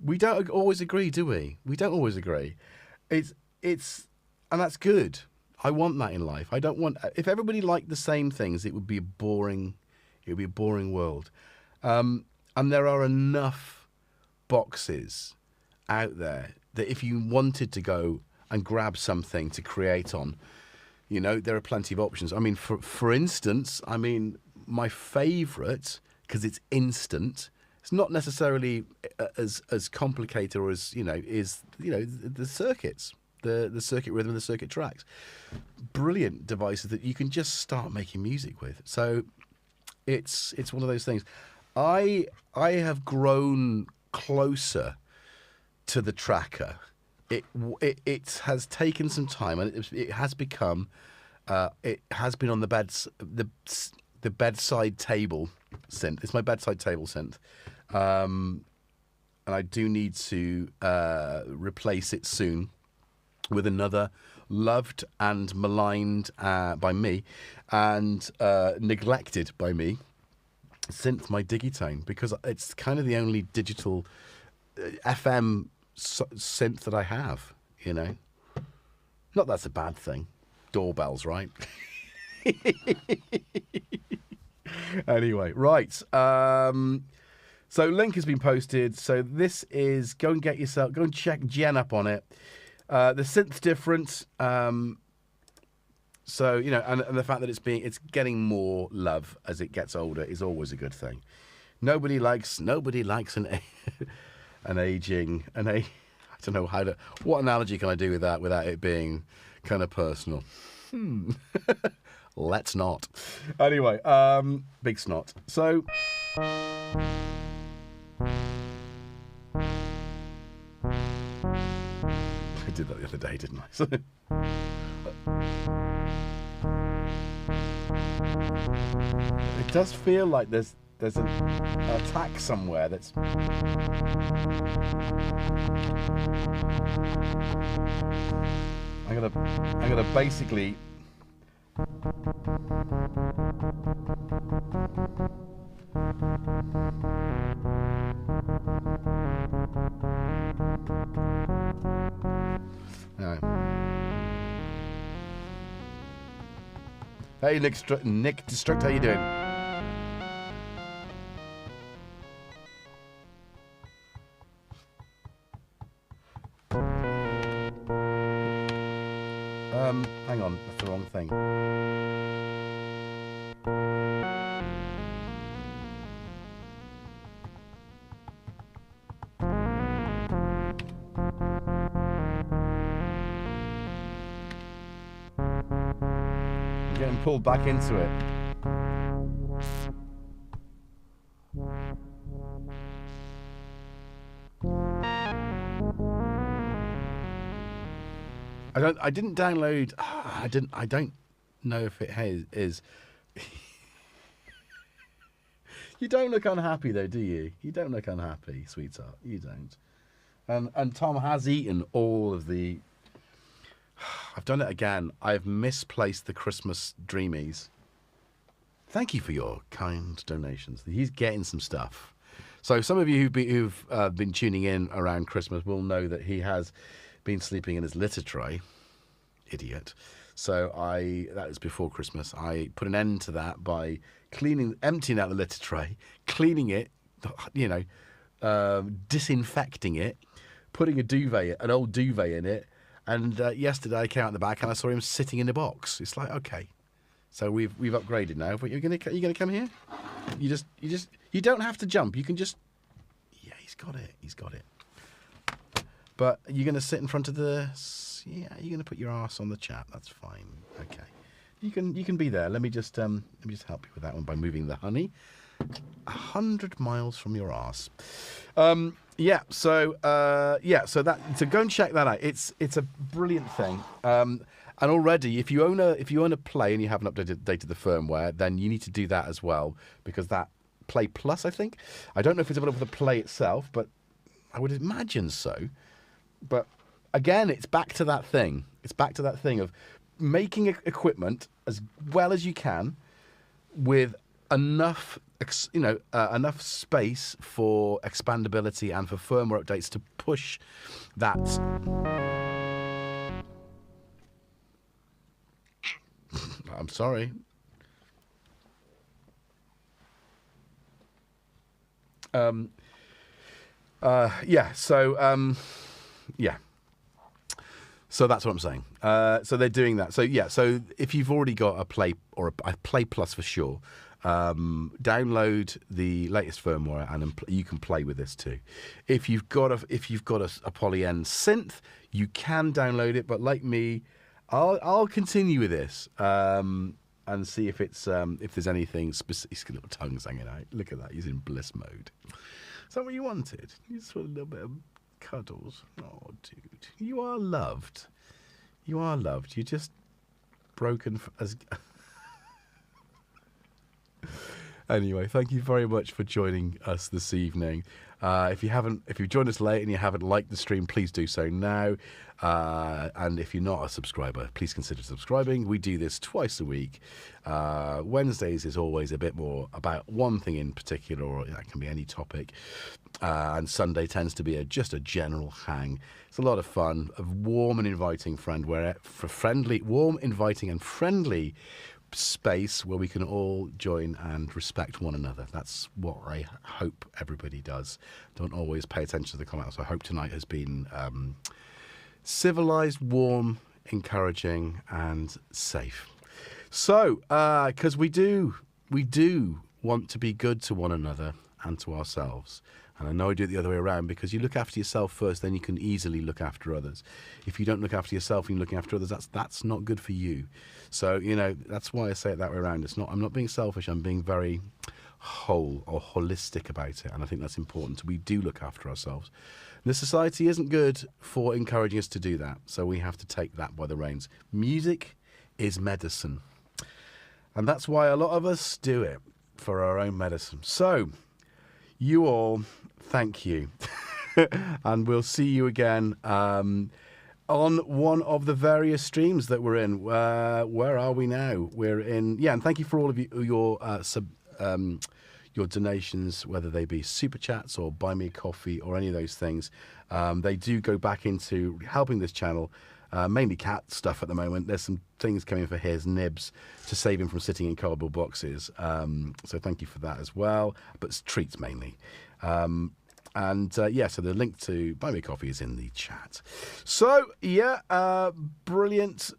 we don't always agree, do we? We don't always agree. It's, and that's good. I want that in life. I don't want. If everybody liked the same things, it would be boring. It would be a boring world. And there are enough boxes out there that if you wanted to go and grab something to create on, there are plenty of options. I mean, for instance, my favourite, because it's instant. It's not necessarily as complicated or as is the circuits. The circuit rhythm and the circuit tracks. Brilliant devices that you can just start making music with. So it's one of those things. I have grown closer to the tracker. It has taken some time, and it has become it has been on the bedside table synth. It's my bedside table synth. And I do need to replace it soon with another loved and maligned by me and neglected by me Synth, my Digitone, because it's kind of the only digital FM synth that I have, you know. Not that's a bad thing. Doorbells, right? Anyway, right. So link has been posted. So this is, go and check Jen up on it. The synth's different. So, you know, and the fact that it's getting more love as it gets older is always a good thing. Nobody likes an aging, I don't know what analogy can I do with that without it being kind of personal? Let's not. Anyway, big snot. So, I did that the other day, didn't I? So, it does feel like there's an attack somewhere that's... I'm gonna basically... No. Hey, Nick Destruct, how you doing? Hang on, that's the wrong thing. I'm getting pulled back into it. I didn't download. I don't know if it is. You don't look unhappy though, do you? You don't look unhappy, sweetheart. You don't. And Tom has eaten all of the... I've done it again. I've misplaced the Christmas Dreamies. Thank you for your kind donations. He's getting some stuff. So some of you who've been tuning in around Christmas will know that he has been sleeping in his litter tray. Idiot. So that was before Christmas. I put an end to that by emptying out the litter tray, cleaning it, you know, disinfecting it, putting an old duvet in it. And yesterday I came out the back and I saw him sitting in the box. It's like, okay, so we've upgraded now. But you're gonna come here. You don't have to jump. You can just, yeah, he's got it. But you're gonna sit in front of the, yeah, you're gonna put your arse on the chat. That's fine. Okay, you can be there. Let me just help you with that one by moving the honey 100 miles from your arse. So go and check that out. It's a brilliant thing. And already, if you own a Play and you haven't updated the firmware, then you need to do that as well, because that Play Plus, I think, I don't know if it's available for the Play itself, but I would imagine so. But again, it's back to that thing. It's back to that thing of making equipment as well as you can with enough, enough space for expandability and for firmware updates to push that. I'm sorry. So that's what I'm saying. So they're doing that. So if you've already got a Play or a Play Plus for sure, download the latest firmware and you can play with this too. If you've got a Polyend synth, you can download it. But like me, I'll continue with this and see if there's anything specific. He's got little tongues hanging out. Look at that. He's in bliss mode. Is that what you wanted? You just want a little bit of cuddles. Oh, dude, you are loved. You are loved. You're just broken as. Anyway, thank you very much for joining us this evening. If you've joined us late and you haven't liked the stream, please do so now. And if you're not a subscriber, please consider subscribing. We do this twice a week. Wednesdays is always a bit more about one thing in particular, or that can be any topic. And Sunday tends to be just a general hang. It's a lot of fun, a warm and inviting warm, inviting and friendly space where we can all join and respect one another. That's what I hope everybody does. Don't always pay attention to the comments. I hope tonight has been civilized, warm, encouraging, and safe. So, because we do want to be good to one another and to ourselves. And I know I do it the other way around, because you look after yourself first, then you can easily look after others. If you don't look after yourself and you're looking after others, that's not good for you. So, that's why I say it that way around. I'm not being selfish, I'm being very whole or holistic about it. And I think that's important. We do look after ourselves. The society isn't good for encouraging us to do that. So we have to take that by the reins. Music is medicine. And that's why a lot of us do it, for our own medicine. So, you all, thank you. And we'll see you again on one of the various streams that we're in. Where are we now? We're in... Yeah, and thank you for all of your donations, whether they be super chats or buy me a coffee or any of those things. They do go back into helping this channel. Mainly cat stuff at the moment. There's some things coming for his nibs to save him from sitting in cardboard boxes. So thank you for that as well. But it's treats mainly. So the link to Buy Me a Coffee is in the chat. So, brilliant.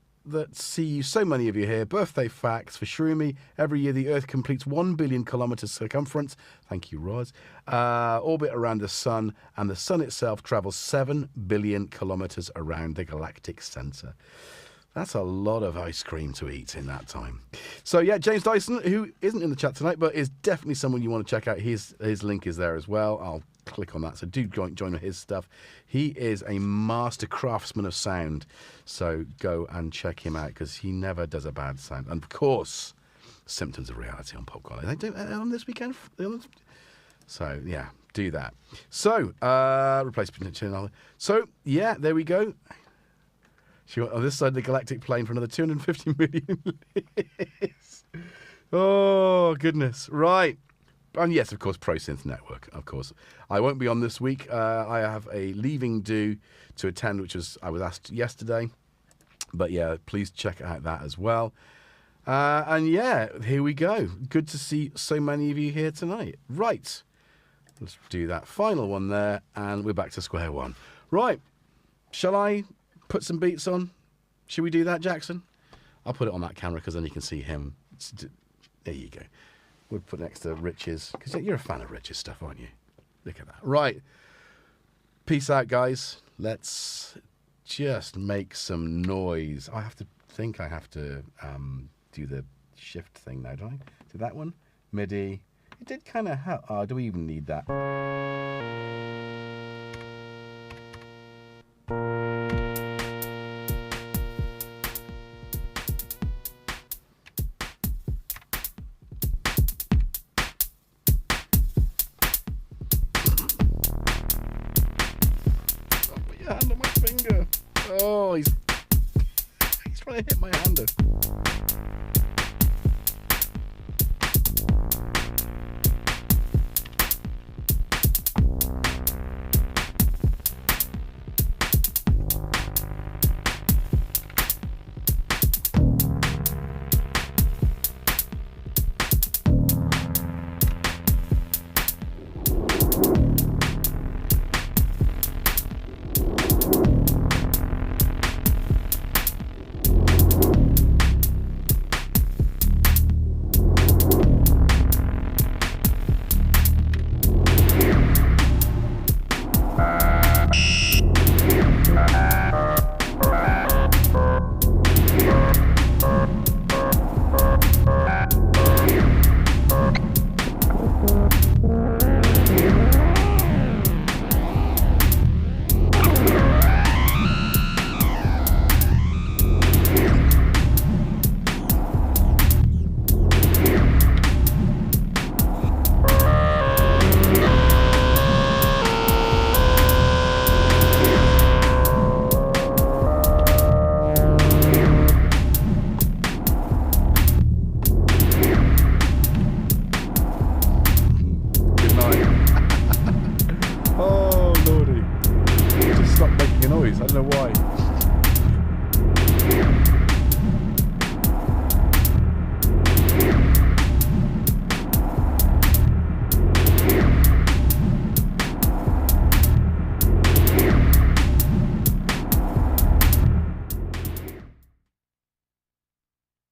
See so many of you here. Birthday facts for Shroomy. Every year the Earth completes 1 billion kilometres circumference. Thank you, Roz. Orbit around the Sun, and the Sun itself travels 7 billion kilometres around the galactic centre. That's a lot of ice cream to eat in that time. So, James Dyson, who isn't in the chat tonight, but is definitely someone you want to check out. His link is there as well. I'll click on that. So do join his stuff. He is a master craftsman of sound. So go and check him out, because he never does a bad sound. And of course, Symptoms of Reality on Popcorn. They do it on this weekend. So do that. So replace channel. So there we go. She went on this side of the galactic plane for another 250 million years. Oh goodness! Right. And yes, of course, Pro Synth Network, of course. I won't be on this week. I have a leaving due to attend, which I was asked yesterday. But please check out that as well. Here we go. Good to see so many of you here tonight. Right. Let's do that final one there, and we're back to square one. Right. Shall I put some beats on? Should we do that, Jackson? I'll put it on that camera, because then you can see him. There you go. We'll put next to Rich's, because you're a fan of Rich's stuff, aren't you? Look at that. Right. Peace out, guys. Let's just make some noise. I have to do the shift thing now, don't I? Do that one. MIDI. It did kind of help. Oh, do we even need that? Oh, he's trying to hit my hand.